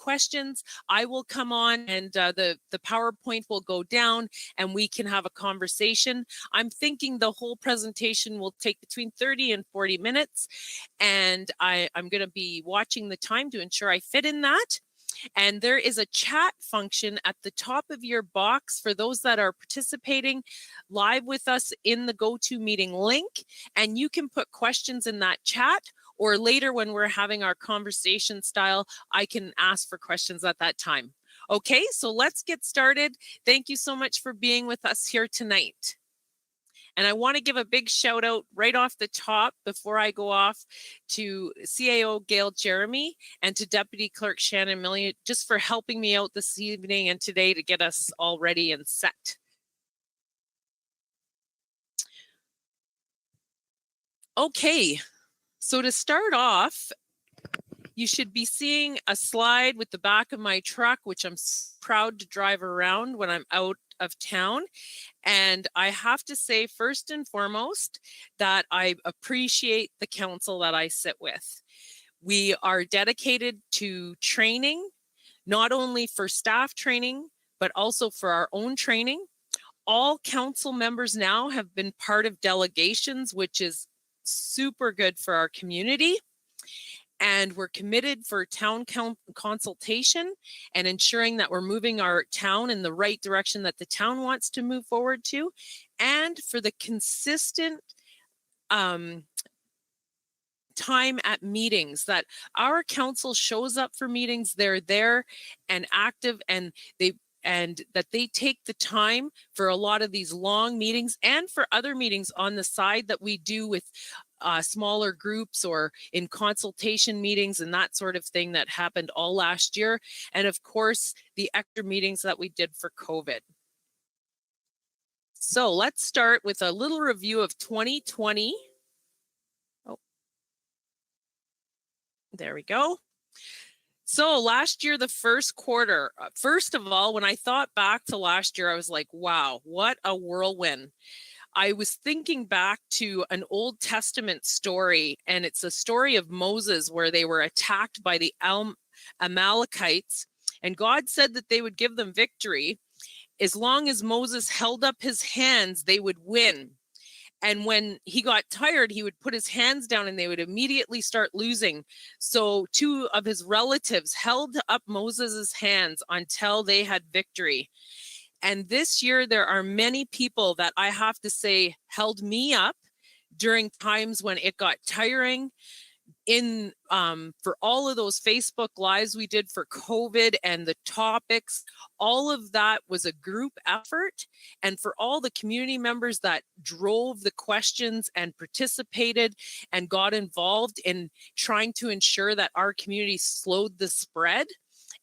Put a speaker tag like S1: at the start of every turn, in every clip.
S1: questions, I will come on and the PowerPoint will go down and we can have a conversation. I'm thinking the whole presentation will take between 30 and 40 minutes. And I'm going to be watching the time to ensure I fit in that. And there is a chat function at the top of your box for those that are participating live with us in the GoToMeeting link. And you can put questions in that chat, or later when we're having our conversation style, I can ask for questions at that time. Okay, so let's get started. Thank you so much for being with us here tonight. And I want to give a big shout out right off the top before I go off to CAO Gail Jeremy and to Deputy Clerk Shannon Millian just for helping me out this evening and today to get us all ready and set. Okay, so to start off, you should be seeing a slide with the back of my truck, which I'm proud to drive around when I'm out of town. And I have to say, first and foremost, that I appreciate the council that I sit with. We are dedicated to training, not only for staff training, but also for our own training. All council members now have been part of delegations, which is super good for our community. And we're committed for town consultation and ensuring that we're moving our town in the right direction that the town wants to move forward to, and for the consistent time at meetings, that our council shows up for meetings, they're there and active, and that they take the time for a lot of these long meetings and for other meetings on the side that we do with smaller groups or in consultation meetings and that sort of thing that happened all last year. And of course, the extra meetings that we did for COVID. So let's start with a little review of 2020. Oh, there we go. So last year, the first quarter, first of all, when I thought back to last year, I was like, wow, what a whirlwind. I was thinking back to an Old Testament story, and it's a story of Moses where they were attacked by the Amalekites, and God said that they would give them victory. As long as Moses held up his hands, they would win. And when he got tired, he would put his hands down and they would immediately start losing. So two of his relatives held up Moses's hands until they had victory. And this year, there are many people that I have to say held me up during times when it got tiring. For all of those Facebook Lives we did for COVID and the topics, all of that was a group effort. And for all the community members that drove the questions and participated and got involved in trying to ensure that our community slowed the spread.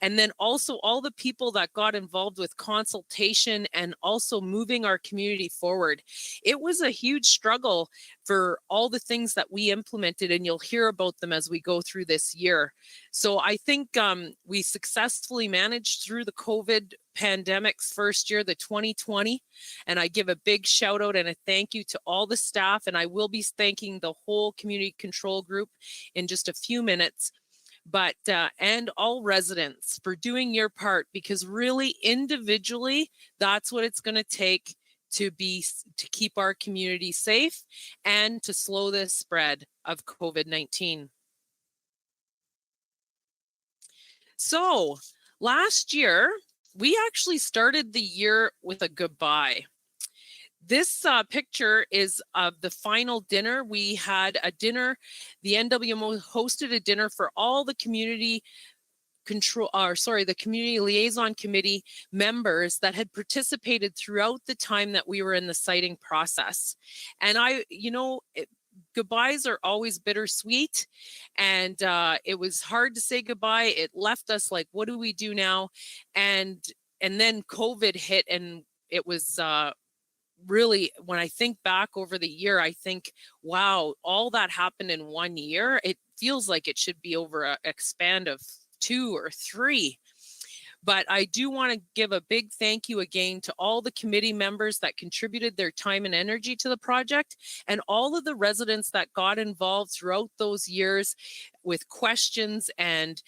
S1: And then also all the people that got involved with consultation and also moving our community forward. It was a huge struggle for all the things that we implemented, and you'll hear about them as we go through this year. So I think we successfully managed through the COVID pandemic's first year, the 2020, and I give a big shout out and a thank you to all the staff, and I will be thanking the whole community control group in just a few minutes. But and all residents for doing your part, because really individually, that's what it's going to take to keep our community safe and to slow the spread of COVID-19. So last year, we actually started the year with a goodbye. This picture is of the final dinner. We had a dinner, the NWMO hosted a dinner for all the community the community liaison committee members that had participated throughout the time that we were in the siting process. And goodbyes are always bittersweet, and it was hard to say goodbye. It left us like, what do we do now? And then COVID hit, and it was really, when I think back over the year, I think, wow, all that happened in 1 year. It feels like it should be over a span of 2 or 3. But I do want to give a big thank you again to all the committee members that contributed their time and energy to the project, and all of the residents that got involved throughout those years with questions and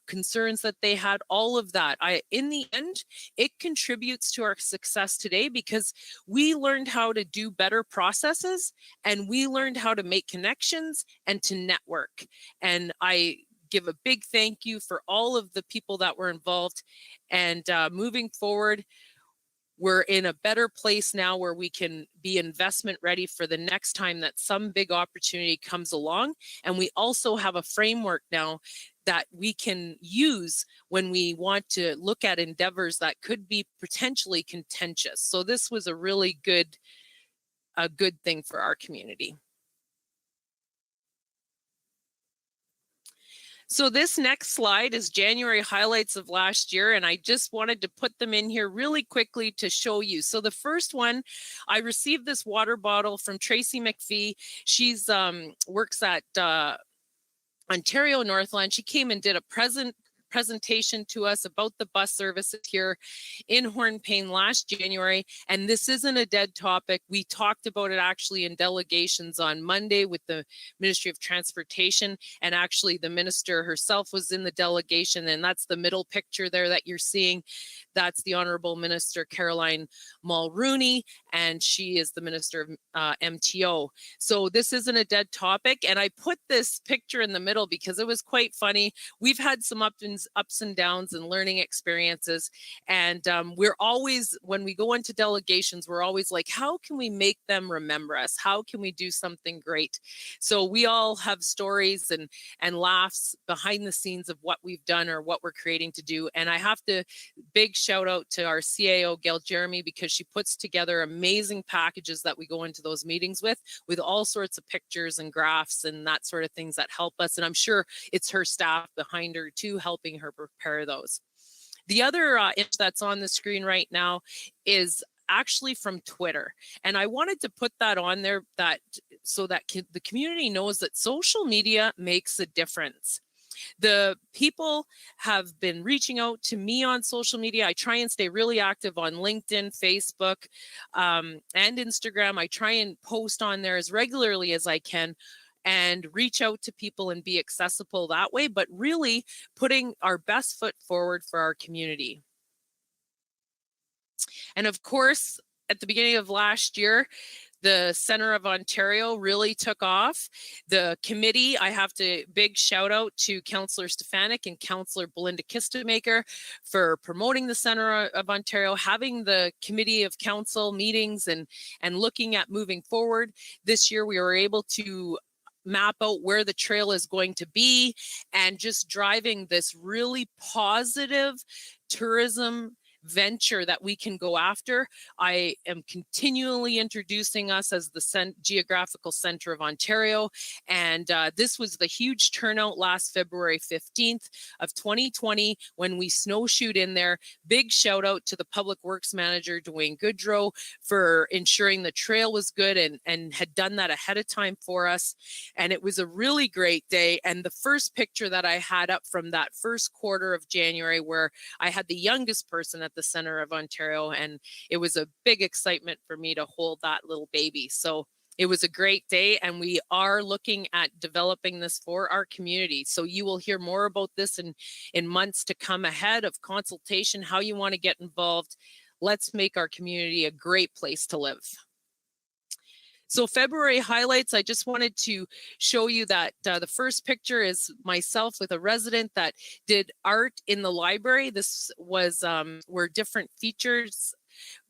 S1: concerns that they had, all of that. In the end, it contributes to our success today because we learned how to do better processes and we learned how to make connections and to network. And I give a big thank you for all of the people that were involved. And moving forward, we're in a better place now where we can be investment ready for the next time that some big opportunity comes along. And we also have a framework now that we can use when we want to look at endeavors that could be potentially contentious. So this was a really good thing for our community. So this next slide is January highlights of last year, and I just wanted to put them in here really quickly to show you. So the first one, I received this water bottle from Tracy McPhee. She's works at Ontario Northland. She came and did a presentation to us about the bus services here in Hornepayne last January, and this isn't a dead topic. We talked about it actually in delegations on Monday with the Ministry of Transportation, and actually the minister herself was in the delegation, and that's the middle picture there that you're seeing. That's the Honorable Minister Caroline Mulrooney, and she is the Minister of MTO. So this isn't a dead topic, and I put this picture in the middle because it was quite funny. We've had some ups and downs and learning experiences, and we're always, when we go into delegations, we're always like, how can we make them remember us? How can we do something great? So we all have stories and laughs behind the scenes of what we've done or what we're creating to do. And I have to big shout out to our CAO, Gail Jeremy, because she puts together amazing packages that we go into those meetings with all sorts of pictures and graphs and that sort of things that help us. And I'm sure it's her staff behind her too, helping her prepare those. The other image that's on the screen right now is actually from Twitter. And I wanted to put that on there so that the community knows that social media makes a difference. The people have been reaching out to me on social media. I try and stay really active on LinkedIn, Facebook, and Instagram. I try and post on there as regularly as I can and reach out to people and be accessible that way, but really putting our best foot forward for our community. And of course, at the beginning of last year, the Centre of Ontario really took off. The committee, I have to big shout out to Councillor Stefanik and Councillor Belinda Kistemaker for promoting the Centre of Ontario, having the committee of council meetings and looking at moving forward. This year we were able to map out where the trail is going to be and just driving this really positive tourism venture that we can go after. I am continually introducing us as the geographical center of Ontario, and this was the huge turnout last February 15th of 2020 when we snowshoed in there. Big shout out to the Public Works Manager, Dwayne Goodrow, for ensuring the trail was good and had done that ahead of time for us. And it was a really great day. And the first picture that I had up from that first quarter of January, where I had the youngest person at the Centre of Ontario, and it was a big excitement for me to hold that little baby. So it was a great day, and we are looking at developing this for our community. So you will hear more about this in months to come ahead of consultation, how you want to get involved. Let's make our community a great place to live. So February highlights, I just wanted to show you that the first picture is myself with a resident that did art in the library. This was where different features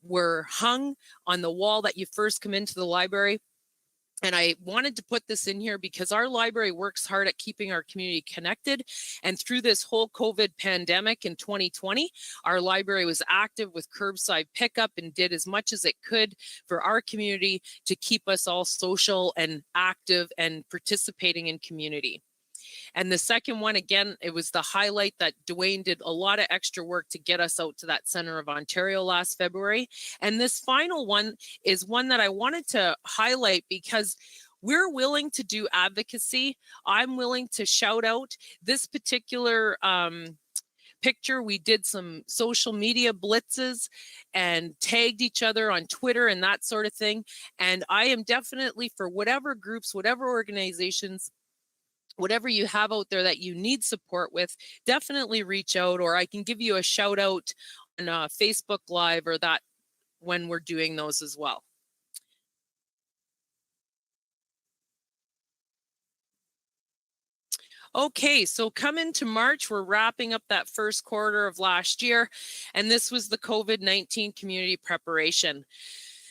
S1: were hung on the wall that you first come into the library. And I wanted to put this in here because our library works hard at keeping our community connected. And through this whole COVID pandemic in 2020, our library was active with curbside pickup and did as much as it could for our community to keep us all social and active and participating in community. And the second one, again, it was the highlight that Dwayne did a lot of extra work to get us out to that Centre of Ontario last February. And this final one is one that I wanted to highlight because we're willing to do advocacy. I'm willing to shout out this particular picture. We did some social media blitzes and tagged each other on Twitter and that sort of thing. And I am definitely for whatever groups, whatever organizations whatever you have out there that you need support with, definitely reach out, or I can give you a shout out on Facebook Live or that when we're doing those as well. Okay, so come into March, we're wrapping up that first quarter of last year, and this was the COVID-19 community preparation.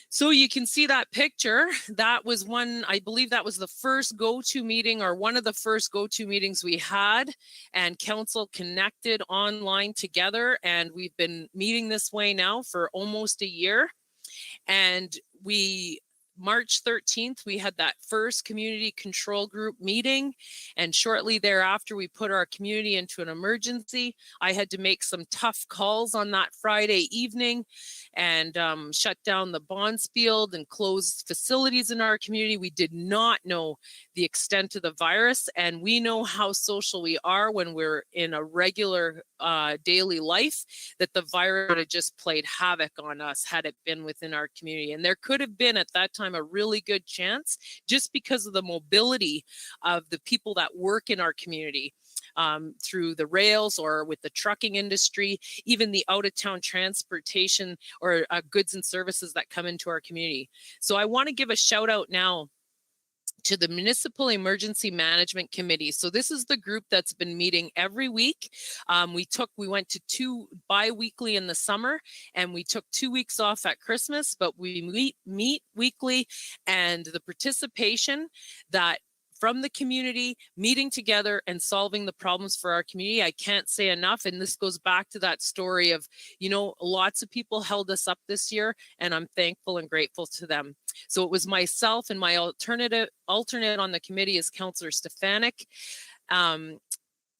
S1: So you can see that picture. That was one, I believe that was the first go-to meeting, or one of the first go-to meetings we had, and council connected online together, and we've been meeting this way now for almost a year. And March 13th, we had that first community control group meeting, and shortly thereafter, we put our community into an emergency. I had to make some tough calls on that Friday evening and shut down the Bondsfield and close facilities in our community. We did not know the extent of the virus, and we know how social we are when we're in a regular daily life, that the virus would have just played havoc on us had it been within our community. And there could have been at that time a really good chance, just because of the mobility of the people that work in our community, through the rails or with the trucking industry, even the out-of-town transportation or goods and services that come into our community. So I want to give a shout out now to the Municipal Emergency Management Committee. So this is the group that's been meeting every week. We went to 2 bi-weekly in the summer, and we took 2 weeks off at Christmas, but we meet weekly, and the participation that from the community, meeting together and solving the problems for our community, I can't say enough. And this goes back to that story of, lots of people held us up this year, and I'm thankful and grateful to them. So it was myself, and my alternate on the committee is Councillor Stefanik.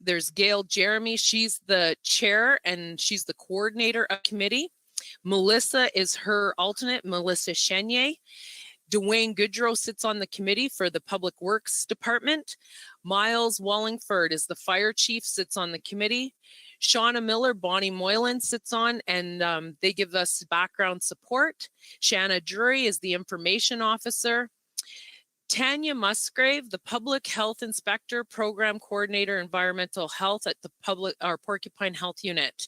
S1: There's Gail Jeremy, she's the chair and she's the coordinator of committee. Melissa is her alternate, Melissa Chenier. Dwayne Goodrow sits on the committee for the Public Works Department. Miles Wallingford is the fire chief, sits on the committee. Shauna Miller, Bonnie Moylan sits on, and they give us background support. Shanna Drury is the information officer. Tanya Musgrave, the Public Health Inspector, Program Coordinator, Environmental Health at the Porcupine Health Unit.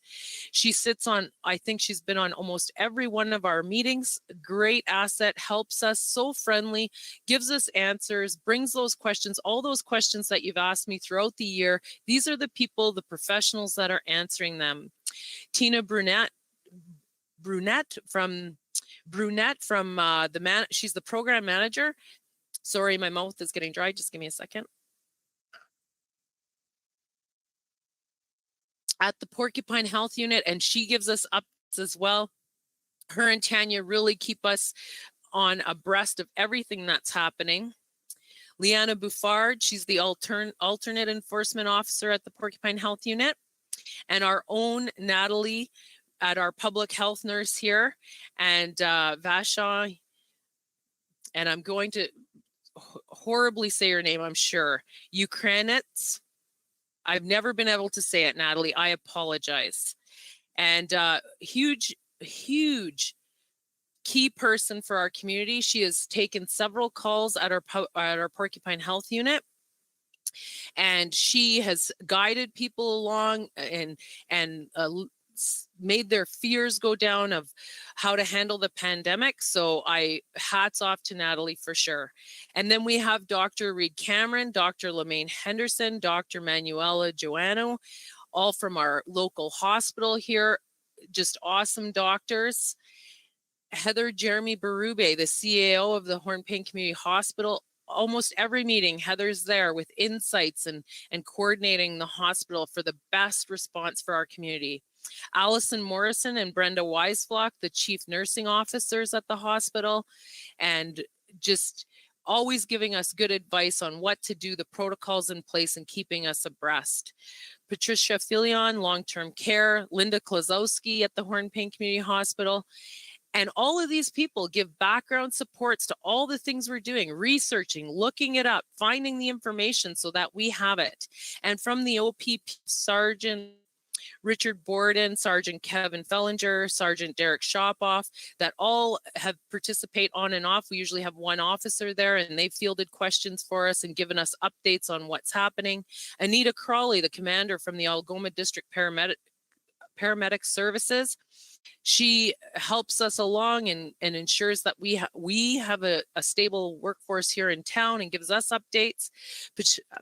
S1: She sits on, I think she's been on almost every one of our meetings. Great asset, helps us, so friendly, gives us answers, brings those questions, all those questions that you've asked me throughout the year. These are the people, the professionals that are answering them. Tina Brunette from she's the program manager. Sorry, my mouth is getting dry. Just give me a second. At the Porcupine Health Unit, and she gives us updates as well. Her and Tanya really keep us on abreast of everything that's happening. Leanna Buffard, she's the alternate enforcement officer at the Porcupine Health Unit. And our own Natalie at our public health nurse here. And Vashon, and I'm going to horribly say your name, I'm sure. Ukrainets. I've never been able to say it, Natalie. I apologize. And huge key person for our community. She has taken several calls at our Porcupine Health Unit, and she has guided people along and made their fears go down of how to handle the pandemic. So hats off to Natalie for sure. And then we have Dr. Reed Cameron, Dr. Lemaine Henderson, Dr. Manuela Joanno, all from our local hospital here, just awesome doctors. Heather Jeremy Berube, the CAO of the Hornepayne Community Hospital. Almost every meeting, Heather's there with insights and coordinating the hospital for the best response for our community. Allison Morrison and Brenda Weisflock, the chief nursing officers at the hospital, and just always giving us good advice on what to do, the protocols in place, and keeping us abreast. Patricia Filion, long-term care, Linda Klazowski at the Hornepayne Community Hospital. And all of these people give background supports to all the things we're doing, researching, looking it up, finding the information so that we have it. And from the OPP sergeant Richard Borden, Sergeant Kevin Fellinger, Sergeant Derek Shopoff, that all have participate on and off. We usually have one officer there, and they've fielded questions for us and given us updates on what's happening. Anita Crawley, the commander from the Algoma District Paramedic Services, she helps us along and ensures that we have a stable workforce here in town and gives us updates.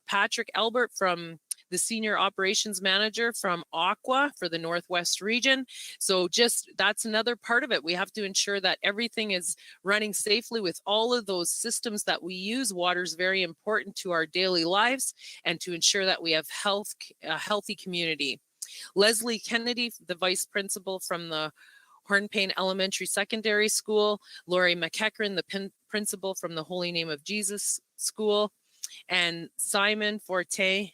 S1: Patrick Albert, from the Senior Operations Manager from Aqua for the Northwest region. So just that's another part of it. We have to ensure that everything is running safely with all of those systems that we use. Water is very important to our daily lives and to ensure that we have a healthy community. Leslie Kennedy, the Vice Principal from the Hornepayne Elementary Secondary School, Lori McEachran, the Principal from the Holy Name of Jesus School, and Simon Forte,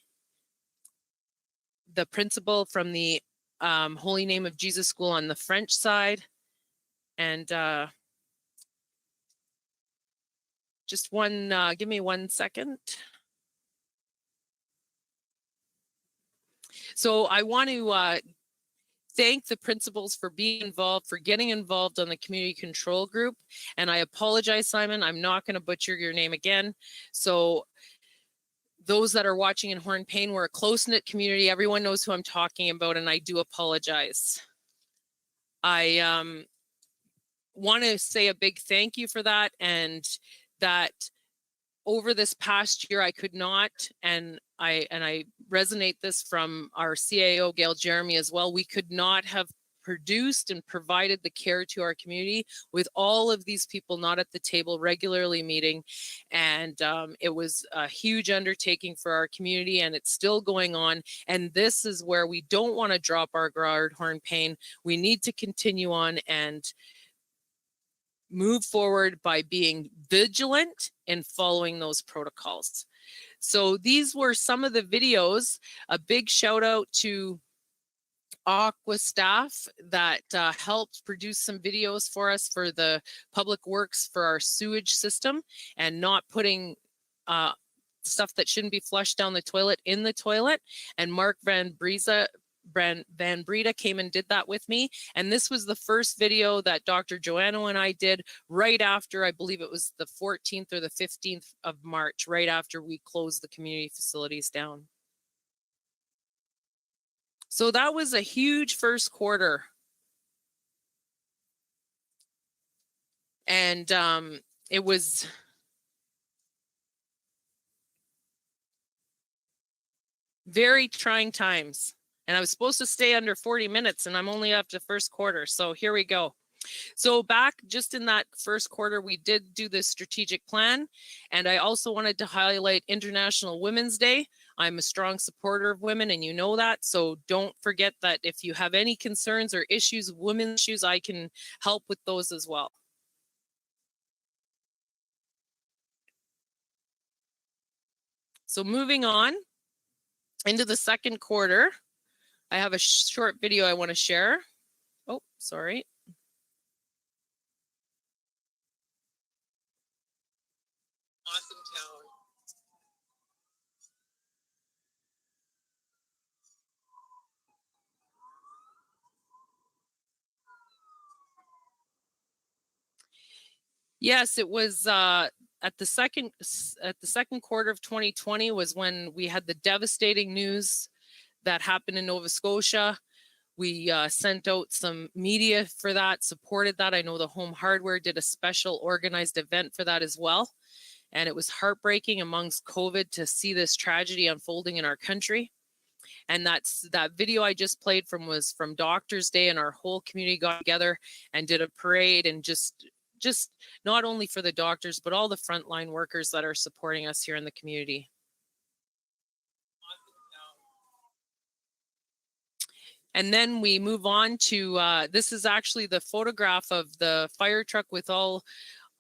S1: the Principal from the Holy Name of Jesus School on the French side. And just one, give me 1 second. So I want to thank the principals for being involved, for getting involved on the community control group. And I apologize, Simon, I'm not going to butcher your name again. So those that are watching in Hornepayne, we're a close-knit community. Everyone knows who I'm talking about, and I do apologize. I want to say a big thank you for that, and that over this past year, I could not, and I resonate this from our CAO, Gail Jeremy, as well, we could not have produced and provided the care to our community with all of these people not at the table regularly meeting. And it was a huge undertaking for our community, and it's still going on. And this is where we don't want to drop our guard, Hornepayne. We need to continue on and move forward by being vigilant and following those protocols. So these were some of the videos. A big shout out to Aqua staff that helped produce some videos for us for the public works for our sewage system, and not putting stuff that shouldn't be flushed down the toilet in the toilet. And Mark Van Breda came and did that with me. And this was the first video that Dr. Joanna and I did right after, I believe it was the 14th or the 15th of March, right after we closed the community facilities down. So that was a huge first quarter. And it was very trying times. And I was supposed to stay under 40 minutes, and I'm only up to first quarter. So here we go. So back just in that first quarter, we did do this strategic plan. And I also wanted to highlight International Women's Day. I'm a strong supporter of women, and you know that. So don't forget that if you have any concerns or issues, women's issues, I can help with those as well. So moving on into the second quarter, I have a short video I want to share. Oh, sorry. Awesome town. Yes, it was at the second quarter of 2020 was when we had the devastating news that happened in Nova Scotia. We sent out some media for that, supported that. I know the Home Hardware did a special organized event for that as well. And it was heartbreaking amongst COVID to see this tragedy unfolding in our country. And that video I just played was from Doctors Day, and our whole community got together and did a parade, and just not only for the doctors, but all the frontline workers that are supporting us here in the community. And then we move on to, this is actually the photograph of the fire truck with all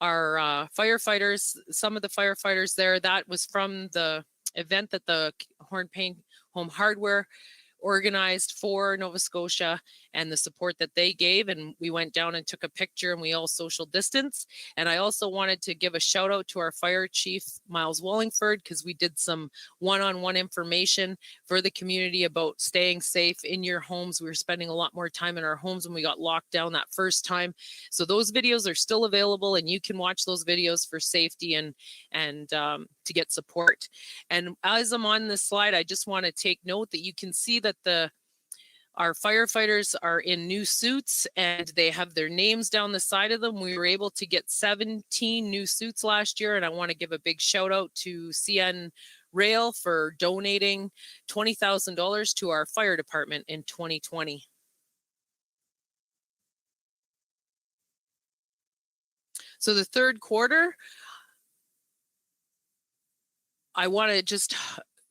S1: our firefighters, some of the firefighters there. That was from the event that the Hornepayne Home Hardware organized for Nova Scotia and the support that they gave. And we went down and took a picture and we all social distance. And I also wanted to give a shout out to our fire chief, Miles Wallingford, because we did some one-on-one information for the community about staying safe in your homes. We were spending a lot more time in our homes when we got locked down that first time. So those videos are still available and you can watch those videos for safety and to get support. And as I'm on this slide, I just want to take note that you can see that our firefighters are in new suits and they have their names down the side of them. We were able to get 17 new suits last year, and I want to give a big shout out to CN Rail for donating $20,000 to our fire department in 2020. So the third quarter, I want to just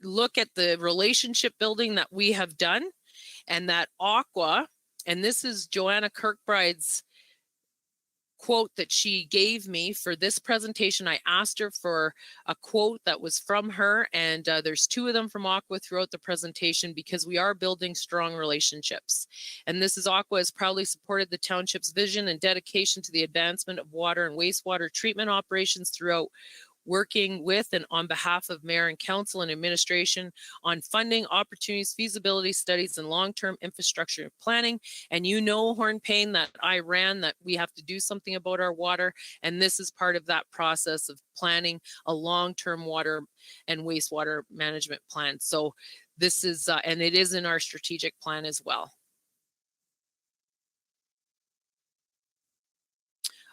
S1: look at the relationship building that we have done, and that Aqua, and this is Joanna Kirkbride's quote that she gave me for this presentation. I asked her for a quote that was from her, and there's two of them from Aqua throughout the presentation because we are building strong relationships. And this is Aqua has proudly supported the township's vision and dedication to the advancement of water and wastewater treatment operations throughout, working with and on behalf of Mayor and Council and Administration on funding opportunities, feasibility studies, and long-term infrastructure planning. And you know, Hornepayne, that I ran that we have to do something about our water, and this is part of that process of planning a long-term water and wastewater management plan. So this is, and it is in our strategic plan as well.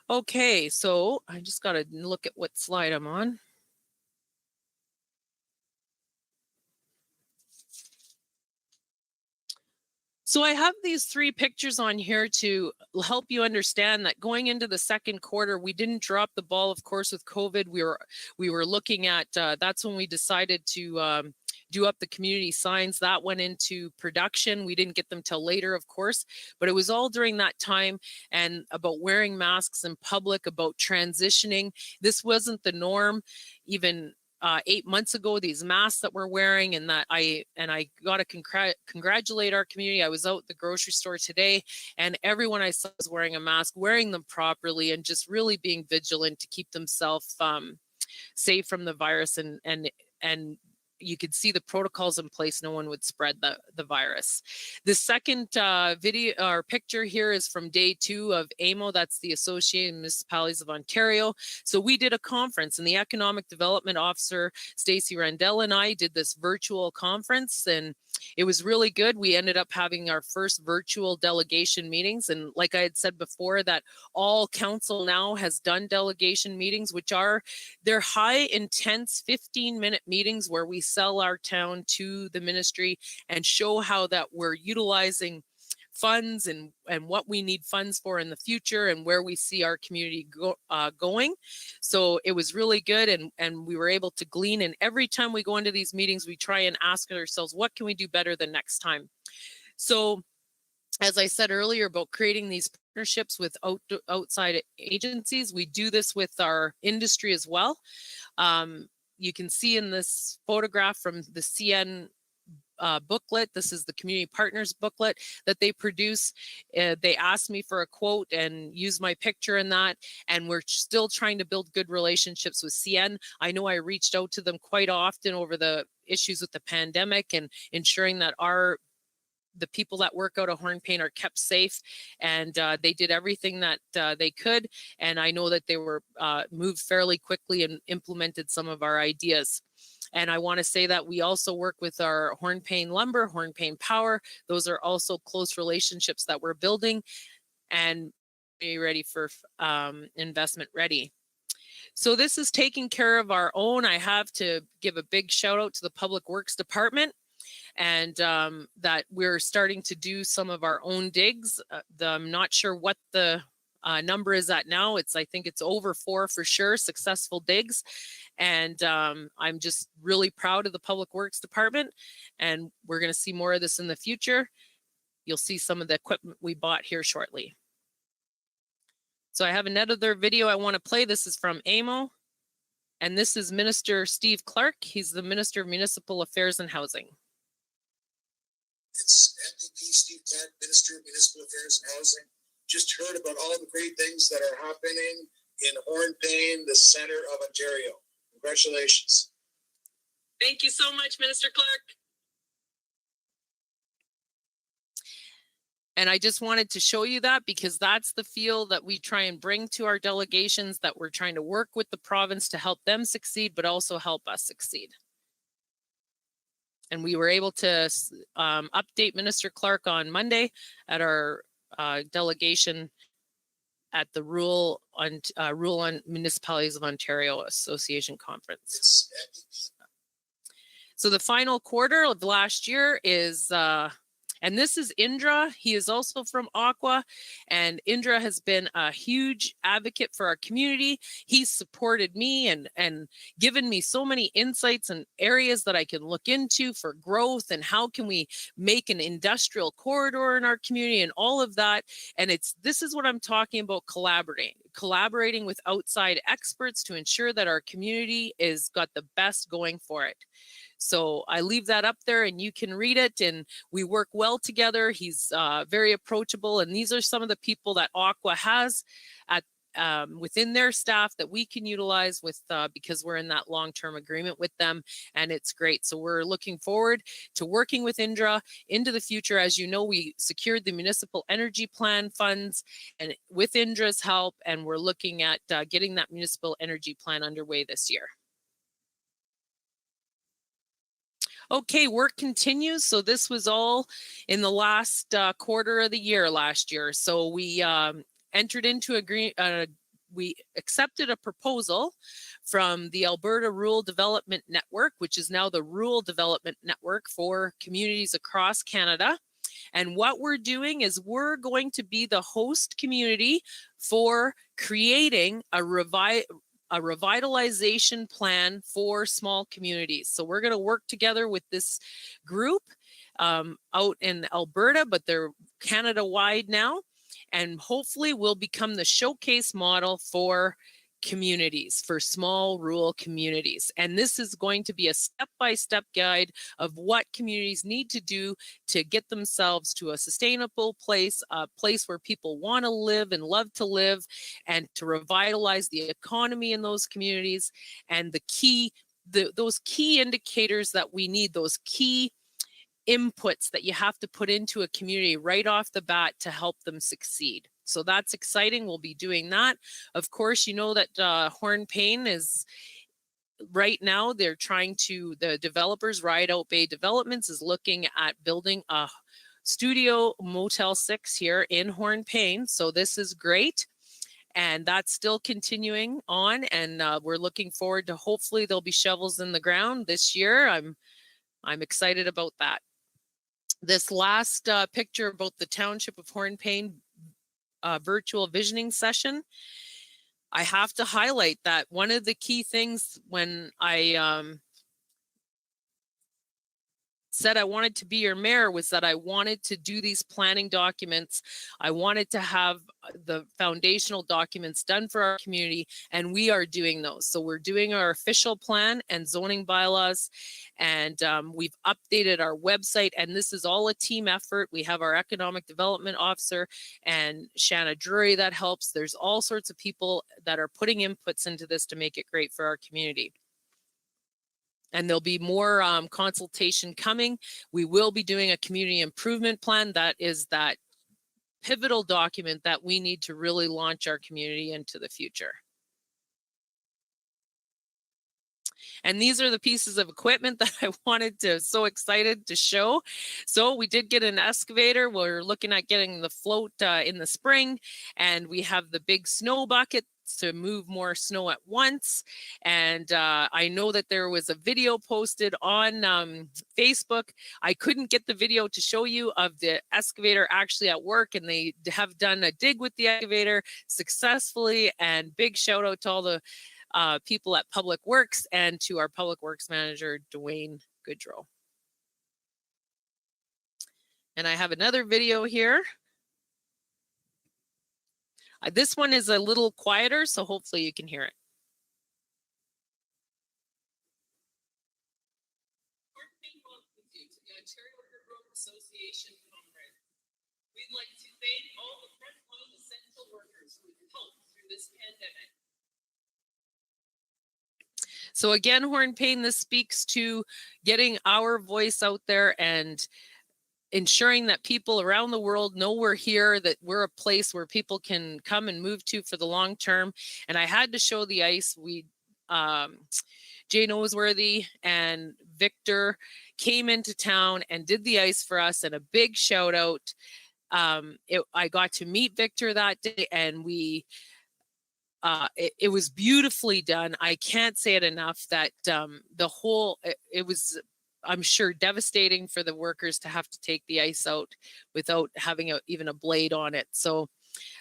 S1: Okay, so I just got to look at what slide I'm on. So I have these three pictures on here to help you understand that going into the second quarter, we didn't drop the ball, of course, with COVID. We were looking at, that's when we decided to do up the community signs. That went into production. We didn't get them till later, of course, but it was all during that time, and about wearing masks in public, about transitioning. This wasn't the norm even 8 months ago, these masks that we're wearing, and that I got to congratulate our community. I was out at the grocery store today, and everyone I saw was wearing a mask, wearing them properly, and just really being vigilant to keep themselves safe from the virus, and you could see the protocols in place. No one would spread the virus. The second video or picture here is from day 2 of AMO. That's the Associated Municipalities of Ontario. So we did a conference, and the Economic Development Officer, Stacey Randell, and I did this virtual conference, and it was really good. We ended up having our first virtual delegation meetings. And like I had said before, that all council now has done delegation meetings, which are they're high intense 15-minute meetings where we sell our town to the ministry and show how that we're utilizing funds and what we need funds for in the future and where we see our community going. So it was really good, and we were able to glean, and every time we go into these meetings, we try and ask ourselves, what can we do better the next time? So as I said earlier about creating these partnerships with outside agencies, we do this with our industry as well. You can see in this photograph from the CN booklet, this is the Community Partners booklet that they produce. They asked me for a quote and used my picture in that, and we're still trying to build good relationships with CN. I know I reached out to them quite often over the issues with the pandemic and ensuring that the people that work out of Hornepayne are kept safe, and they did everything that they could, and I know that they were moved fairly quickly and implemented some of our ideas. And I want to say that we also work with our Hornepayne Lumber, Hornepayne Power. Those are also close relationships that we're building and be ready for investment ready. So this is taking care of our own. I have to give a big shout out to the Public Works Department, and that we're starting to do some of our own digs. I'm not sure what the number is at now. I think it's over 4 for sure, successful digs. And I'm just really proud of the Public Works Department, and we're going to see more of this in the future. You'll see some of the equipment we bought here shortly. So I have another video I want to play. This is from AMO, and this is Minister Steve Clark. He's the Minister of Municipal Affairs and Housing.
S2: It's MPP Steve Clark, Minister of Municipal Affairs and Housing. Just heard about all the great things that are happening in Hornepayne, the center of Ontario. Congratulations.
S1: Thank you so much, Minister Clark. And I just wanted to show you that because that's the feel that we try and bring to our delegations, that we're trying to work with the province to help them succeed, but also help us succeed. And we were able to update Minister Clark on Monday at our delegation at the Rural on Municipalities of Ontario Association Conference. So the final quarter of last year is, and this is Indra. He is also from Aqua, and Indra has been a huge advocate for our community. He's supported me and given me so many insights and areas that I can look into for growth and how can we make an industrial corridor in our community and all of that. And this is what I'm talking about, collaborating with outside experts to ensure that our community is got the best going for it. So I leave that up there and you can read it, and we work well together. He's very approachable, and these are some of the people that Aqua has at within their staff that we can utilize with because we're in that long-term agreement with them, and it's great. So we're looking forward to working with Indra into the future. As you know, we secured the municipal energy plan funds and with Indra's help, and we're looking at getting that municipal energy plan underway this year. Okay, work continues. So this was all in the last quarter of the year last year. So we entered into we accepted a proposal from the Alberta Rural Development Network, which is now the Rural Development Network for communities across Canada. And what we're doing is we're going to be the host community for creating a revitalization plan for small communities. So we're going to work together with this group out in Alberta, but they're Canada-wide now. And hopefully we'll become the showcase model for communities, for small rural communities. And this is going to be a step-by-step guide of what communities need to do to get themselves to a sustainable place, a place where people want to live and love to live, and to revitalize the economy in those communities. And those key indicators that we need, those key inputs that you have to put into a community right off the bat to help them succeed. So that's exciting. We'll be doing that. Of course, you know that Hornepayne is right now, they're trying to, the developers, Rideout Bay Developments, is looking at building a studio Motel 6 here in Hornepayne. So this is great. And that's still continuing on. And we're looking forward to, hopefully there'll be shovels in the ground this year. I'm excited about that. This last picture about the Township of Hornepayne virtual visioning session, I have to highlight that one of the key things when I said I wanted to be your mayor was that I wanted to do these planning documents. I wanted to have the foundational documents done for our community, and we are doing those. So we're doing our official plan and zoning bylaws, and we've updated our website, and this is all a team effort. We have our economic development officer and Shanna Drury that helps. There's all sorts of people that are putting inputs into this to make it great for our community. And there'll be more consultation coming. We will be doing a community improvement plan. That is that pivotal document that we need to really launch our community into the future. And these are the pieces of equipment that I wanted to, so excited to show. So we did get an excavator. We're looking at getting the float in the spring, and we have the big snow bucket to move more snow at once. And I know that there was a video posted on Facebook. I couldn't get the video to show you of the excavator actually at work, and they have done a dig with the excavator successfully. And big shout out to all the people at Public Works and to our Public Works manager, Dwayne Goodrow. And I have another video here. This one is a little quieter, so hopefully you can hear it. we'd like to thank all the frontline essential workers who have helped through this pandemic. So again, Hornepayne, this speaks to getting our voice out there and ensuring that people around the world know we're here, that we're a place where people can come and move to for the long term. And I had to show the ice. Jay Noseworthy and Victor came into town and did the ice for us, and a big shout out. I got to meet Victor that day, and it was beautifully done. I can't say it enough that it was, I'm sure, devastating for the workers to have to take the ice out without having even a blade on it. So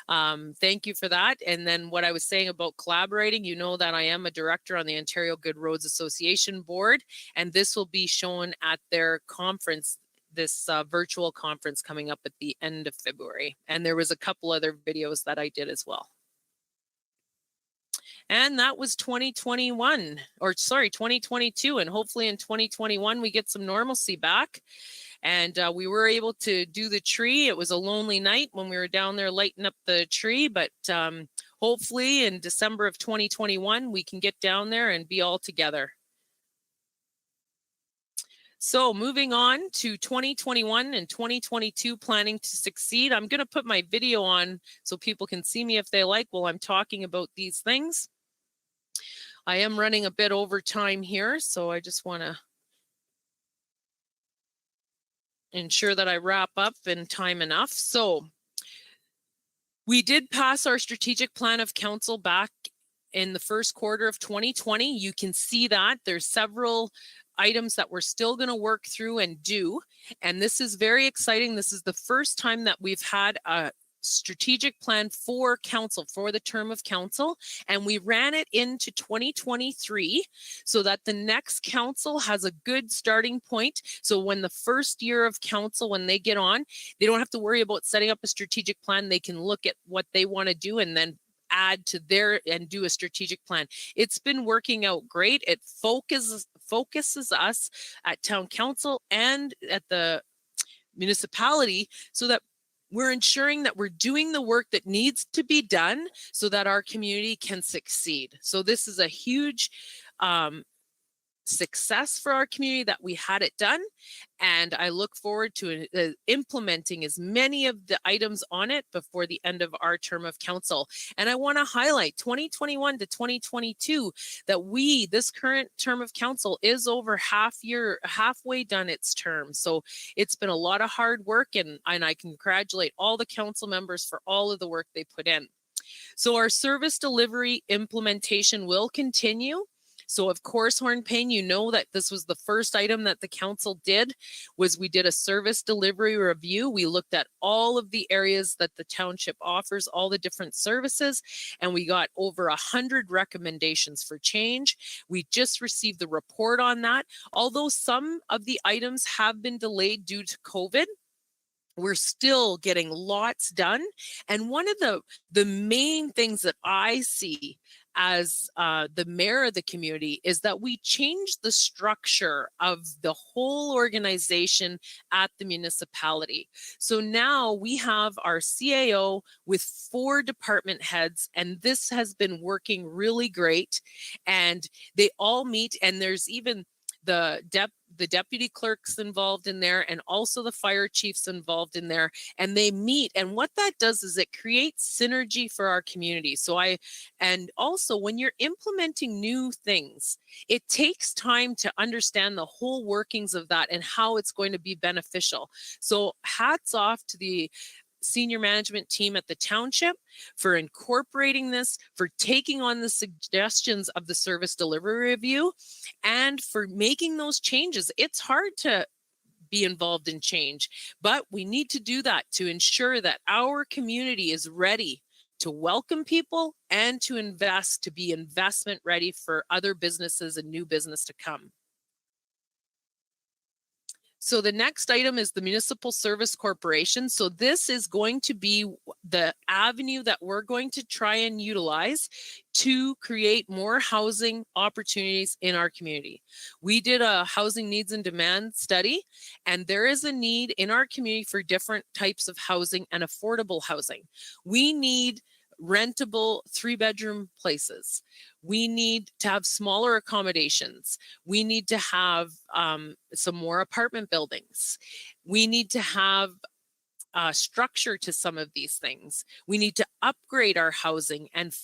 S1: thank you for that. And then what I was saying about collaborating, you know that I am a director on the Ontario Good Roads Association board, and this will be shown at their conference, this virtual conference coming up at the end of February. And there was a couple other videos that I did as well. And that was 2021, or sorry, 2022. And hopefully in 2021, we get some normalcy back. And we were able to do the tree. It was a lonely night when we were down there lighting up the tree, but hopefully in December of 2021, we can get down there and be all together. So moving on to 2021 and 2022, planning to succeed. I'm going to put my video on so people can see me if they like while I'm talking about these things. I am running a bit over time here, so I just want to ensure that I wrap up in time enough. So we did pass our strategic plan of council back in the first quarter of 2020. You can see that there's several items that we're still going to work through and do. And this is very exciting. This is the first time that we've had a strategic plan for council, for the term of council, and we ran it into 2023 so that the next council has a good starting point. So when the first year of council, when they get on, they don't have to worry about setting up a strategic plan. They can look at what they want to do and then add to their and do a strategic plan. It's been working out great. It focuses us at town council and at the municipality so that we're ensuring that we're doing the work that needs to be done so that our community can succeed. So this is a huge success for our community that we had it done. And I look forward to implementing as many of the items on it before the end of our term of council. And I want to highlight 2021 to 2022 that this current term of council is over halfway done its term. So it's been a lot of hard work, and I congratulate all the council members for all of the work they put in. So our service delivery implementation will continue. So of course, Hornepayne, you know that this was the first item that the council did, was we did a service delivery review. We looked at all of the areas that the township offers, all the different services, and we got over 100 recommendations for change. We just received the report on that. Although some of the items have been delayed due to COVID, we're still getting lots done. And one of the main things that I see as the mayor of the community is that we changed the structure of the whole organization at the municipality. So now we have our CAO with 4 department heads, and this has been working really great. And they all meet, and there's even the deputy clerks involved in there, and also the fire chiefs involved in there, and they meet. And what that does is it creates synergy for our community. And also when you're implementing new things, it takes time to understand the whole workings of that and how it's going to be beneficial. So hats off to the senior management team at the township for incorporating this, for taking on the suggestions of the service delivery review, and for making those changes. It's hard to be involved in change, but we need to do that to ensure that our community is ready to welcome people and to invest, to be investment ready for other businesses and new business to come. So the next item is the Municipal Service Corporation. So this is going to be the avenue that we're going to try and utilize to create more housing opportunities in our community. We did a housing needs and demand study, and there is a need in our community for different types of housing and affordable housing. We need rentable 3-bedroom places. We need to have smaller accommodations. We need to have some more apartment buildings. We need to have structure to some of these things. We need to upgrade our housing and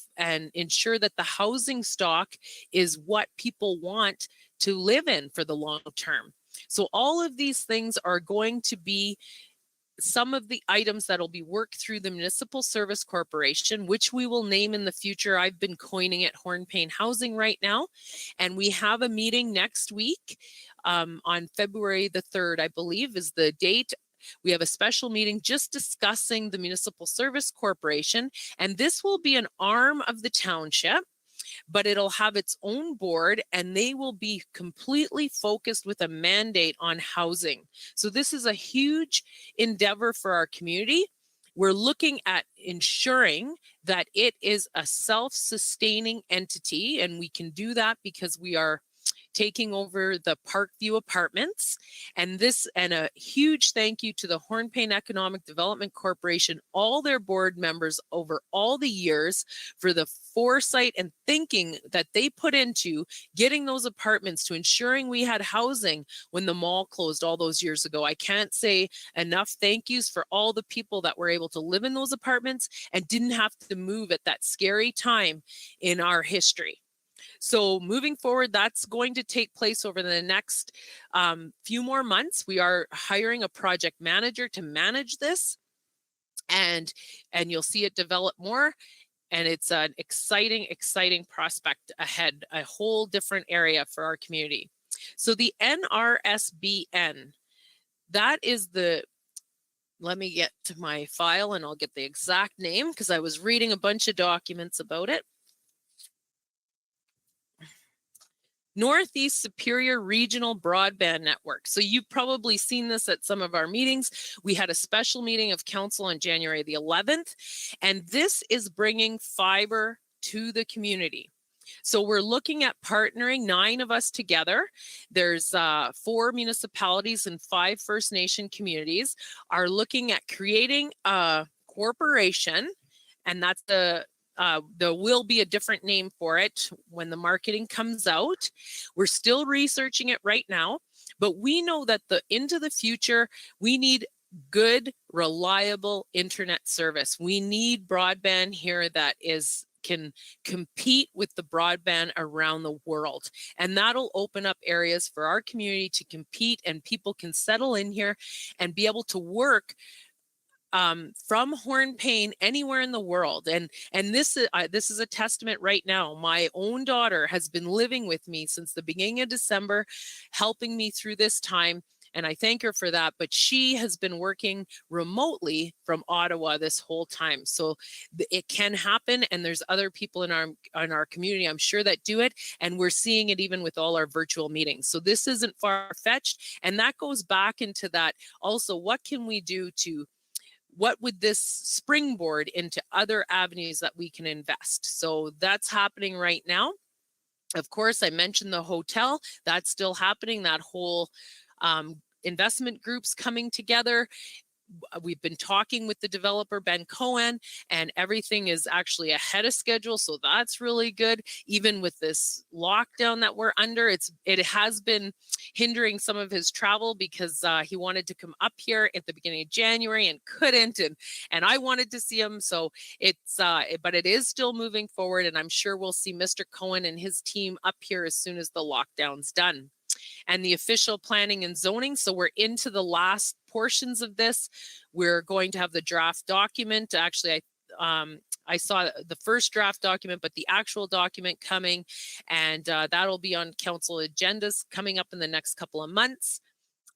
S1: ensure that the housing stock is what people want to live in for the long term. So all of these things are going to be some of the items that will be worked through the Municipal Service Corporation, which we will name in the future. I've been coining it Hornepayne Housing right now. And we have a meeting next week on February the 3rd, I believe is the date. We have a special meeting just discussing the Municipal Service Corporation, and this will be an arm of the township, but it'll have its own board, and they will be completely focused with a mandate on housing. So this is a huge endeavor for our community. We're looking at ensuring that it is a self-sustaining entity, and we can do that because we are taking over the Parkview Apartments. And a huge thank you to the Hornepayne Economic Development Corporation, all their board members over all the years for the foresight and thinking that they put into getting those apartments to ensuring we had housing when the mall closed all those years ago. I can't say enough thank yous for all the people that were able to live in those apartments and didn't have to move at that scary time in our history. So moving forward, that's going to take place over the next few more months. We are hiring a project manager to manage this, and you'll see it develop more. And it's an exciting, exciting prospect ahead, a whole different area for our community. So the NRSBN, that is let me get to my file and I'll get the exact name because I was reading a bunch of documents about it. Northeast Superior Regional Broadband Network. So you've probably seen this at some of our meetings. We had a special meeting of council on January the 11th, and this is bringing fiber to the community. So we're looking at partnering 9 of us together. There's 4 municipalities and 5 First Nation communities are looking at creating a corporation, and that's there will be a different name for it when the marketing comes out. We're still researching it right now, but we know that into the future, we need good, reliable internet service. We need broadband here that can compete with the broadband around the world. And that'll open up areas for our community to compete, and people can settle in here and be able to work from Hornepayne anywhere in the world. And this is a testament right now. My own daughter has been living with me since the beginning of December, helping me through this time. And I thank her for that, but she has been working remotely from Ottawa this whole time. So it can happen, and there's other people in our community, I'm sure, that do it, and we're seeing it even with all our virtual meetings. So this isn't far-fetched, and that goes back into that. Also, what can we do what would this springboard into other avenues that we can invest? So that's happening right now. Of course, I mentioned the hotel. That's still happening. That whole investment groups coming together. We've been talking with the developer, Ben Cohen, and everything is actually ahead of schedule. So that's really good. Even with this lockdown that we're under, it has been hindering some of his travel because he wanted to come up here at the beginning of January and couldn't, and I wanted to see him. So but it is still moving forward, and I'm sure we'll see Mr. Cohen and his team up here as soon as the lockdown's done. And the official planning and zoning. So we're into the last portions of this. We're going to have the draft document. Actually, I saw the first draft document, but the actual document coming, and that'll be on council agendas coming up in the next couple of months.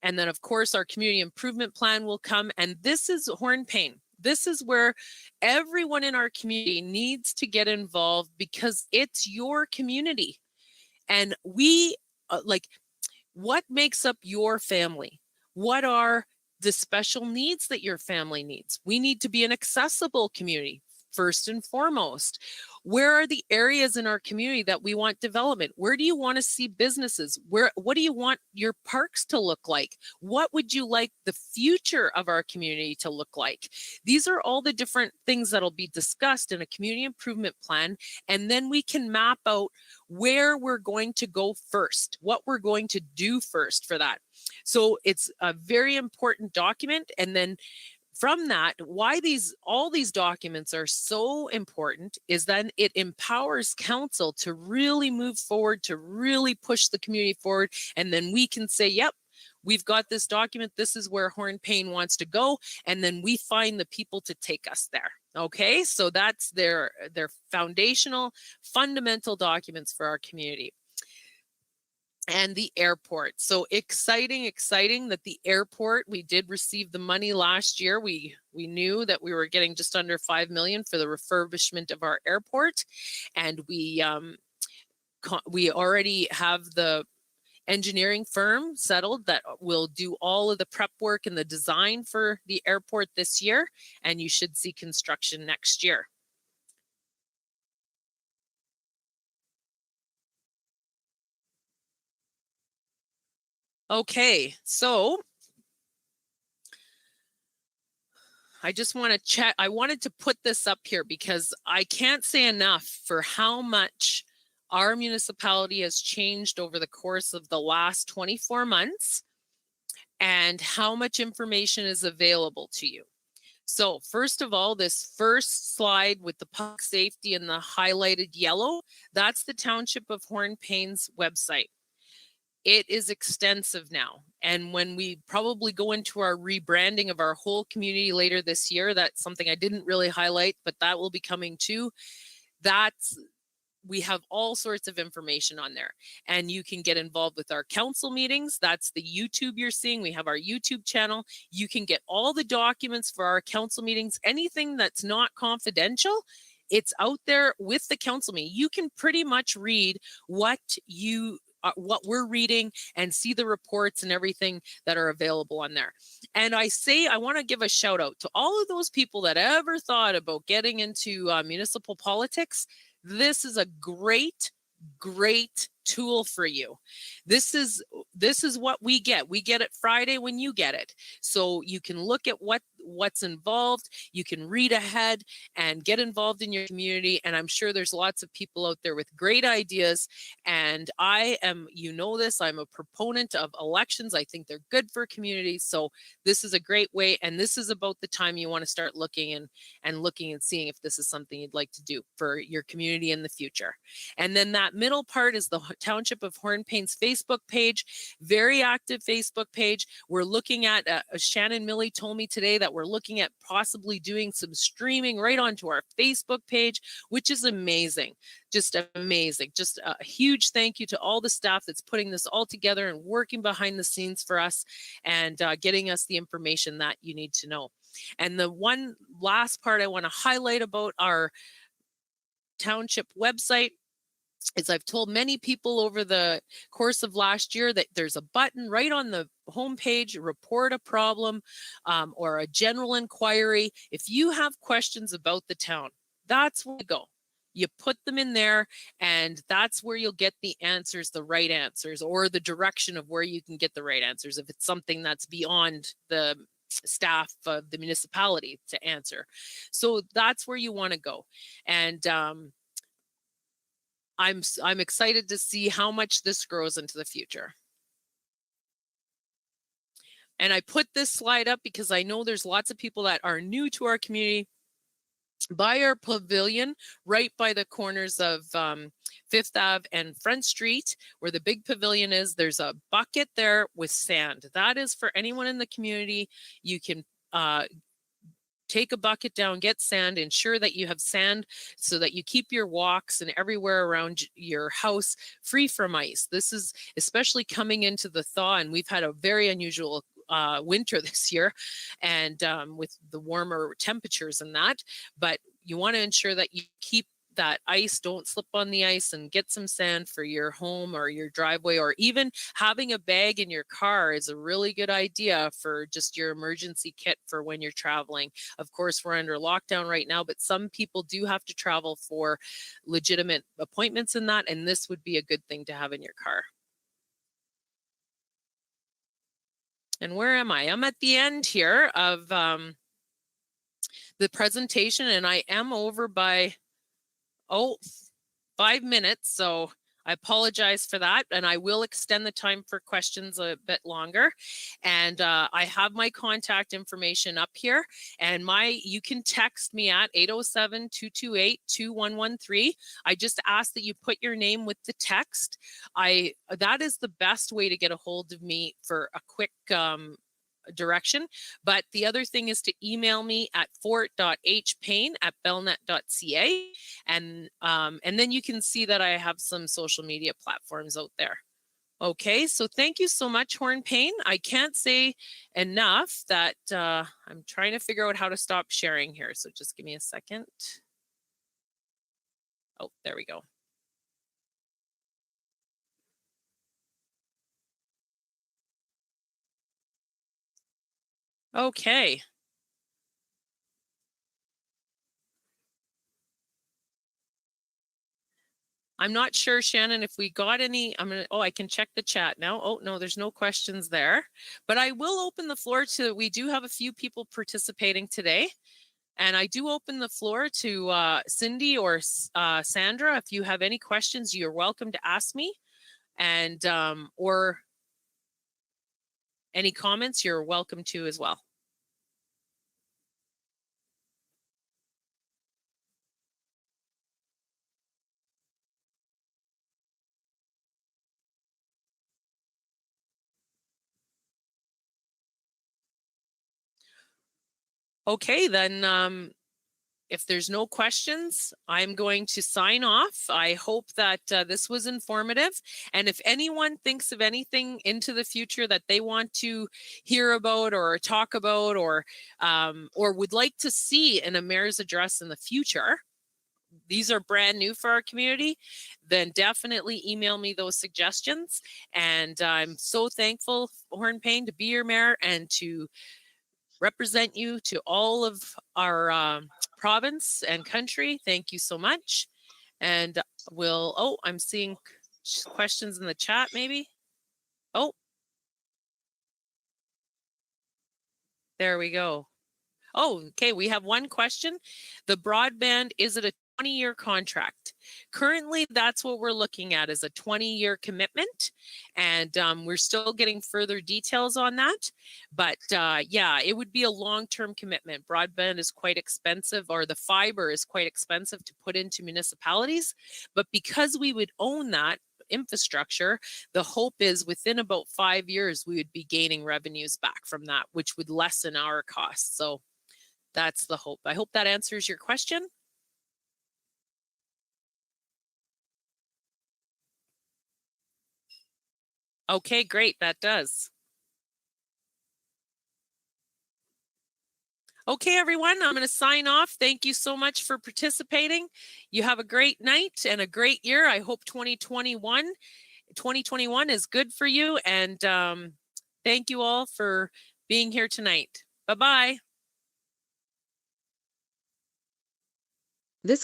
S1: And then, of course, our community improvement plan will come. And this is Hornepayne. This is where everyone in our community needs to get involved because it's your community. And we what makes up your family? What are the special needs that your family needs. We need to be an accessible community, first and foremost. Where are the areas in our community that we want development? Where do you want to see businesses? What do you want your parks to look like? What would you like the future of our community to look like? These are all the different things that'll be discussed in a community improvement plan. And then we can map out where we're going to go first, what we're going to do first for that. So it's a very important document. And then from that, why all these documents are so important is then it empowers council to really move forward, to really push the community forward. And then we can say, yep, we've got this document. This is where Hornepayne wants to go. And then we find the people to take us there. Okay, so that's their foundational, fundamental documents for our community. And the airport. So exciting that the airport, we did receive the money last year. We knew that we were getting just under 5 million for the refurbishment of our airport. And we already have the engineering firm settled that will do all of the prep work and the design for the airport this year. And you should see construction next year. Okay, so I just want to check. I wanted to put this up here because I can't say enough for how much our municipality has changed over the course of the last 24 months and how much information is available to you. So first of all, this first slide with the public safety in the highlighted yellow, that's the Township of Hornepayne's website. It is extensive now. And when we probably go into our rebranding of our whole community later this year, that's something I didn't really highlight, but that will be coming too. We have all sorts of information on there, and you can get involved with our council meetings. That's the YouTube you're seeing. We have our YouTube channel. You can get all the documents for our council meetings. Anything that's not confidential, it's out there with the council meeting. You can pretty much read what we're reading and see the reports and everything that are available on there. And I want to give a shout out to all of those people that ever thought about getting into municipal politics. This is a great tool for you. This is what we get. We get it Friday when you get it. So you can look at what's involved. You can read ahead and get involved in your community. And I'm sure there's lots of people out there with great ideas. And I am, I'm a proponent of elections. I think they're good for communities. So this is a great way. And this is about the time you want to start looking and seeing if this is something you'd like to do for your community in the future. And then that middle part is the Township of Hornepayne's Facebook page, very active Facebook page. We're looking at, Shannon Milley told me today that we're looking at possibly doing some streaming right onto our Facebook page, which is amazing. Just amazing. Just a huge thank you to all the staff that's putting this all together and working behind the scenes for us and getting us the information that you need to know. And the one last part I want to highlight about our township website is I've told many people over the course of last year that there's a button right on the homepage, report a problem or a general inquiry. If you have questions about the town, that's where you go. You put them in there, and that's where you'll get the answers, the right answers, or the direction of where you can get the right answers if it's something that's beyond the staff of the municipality to answer. So that's where you want to go. And I'm excited to see how much this grows into the future. And I put this slide up because I know there's lots of people that are new to our community. By our pavilion, right by the corners of Fifth Ave and Front Street, where the big pavilion is, there's a bucket there with sand. That is for anyone in the community. You can take a bucket down, get sand, ensure that you have sand so that you keep your walks and everywhere around your house free from ice. This is especially coming into the thaw, and we've had a very unusual winter this year, and with the warmer temperatures and that, but you want to ensure that you keep that ice, don't slip on the ice, and get some sand for your home or your driveway, or even having a bag in your car is a really good idea for just your emergency kit for when you're traveling. Of course, we're under lockdown right now, but some people do have to travel for legitimate appointments in that, and this would be a good thing to have in your car. And where am I? I'm at the end here of the presentation, and I am over by 5 minutes, so I apologize for that, and I will extend the time for questions a bit longer. And I have my contact information up here, and you can text me at 807-228-2113. I just ask that you put your name with the text. That is the best way to get a hold of me for a quick direction. But the other thing is to email me at fort.hpayne@bellnet.ca, and then you can see that I have some social media platforms out there. Okay, so thank you so much, Hornepayne. I can't say enough that I'm trying to figure out how to stop sharing here, so just give me a second. Oh, there we go. Okay. I'm not sure, Shannon, if we got any. I can check the chat now. Oh, no, there's no questions there. But I will open the floor we do have a few people participating today. And I do open the floor to Cindy or Sandra. If you have any questions, you're welcome to ask me. And or any comments, you're welcome to as well. Okay, then if there's no questions, I'm going to sign off. I hope that this was informative. And if anyone thinks of anything into the future that they want to hear about or talk about, or would like to see in a mayor's address in the future, these are brand new for our community, then definitely email me those suggestions. And I'm so thankful, Hornepayne, to be your mayor and to represent you to all of our province and country. Thank you so much. And I'm seeing questions in the chat maybe. Oh, there we go. Oh, okay, we have one question. The broadband, is it a 20-year contract? Currently, that's what we're looking at, is a 20-year commitment. And we're still getting further details on that. But yeah, it would be a long-term commitment. Broadband is quite expensive, or the fiber is quite expensive to put into municipalities. But because we would own that infrastructure, the hope is within about 5 years, we would be gaining revenues back from that, which would lessen our costs. So that's the hope. I hope that answers your question. Okay, great. That does. Okay, everyone, I'm going to sign off. Thank you so much for participating. You have a great night and a great year. I hope 2021 is good for you. And thank you all for being here tonight. Bye-bye.
S3: This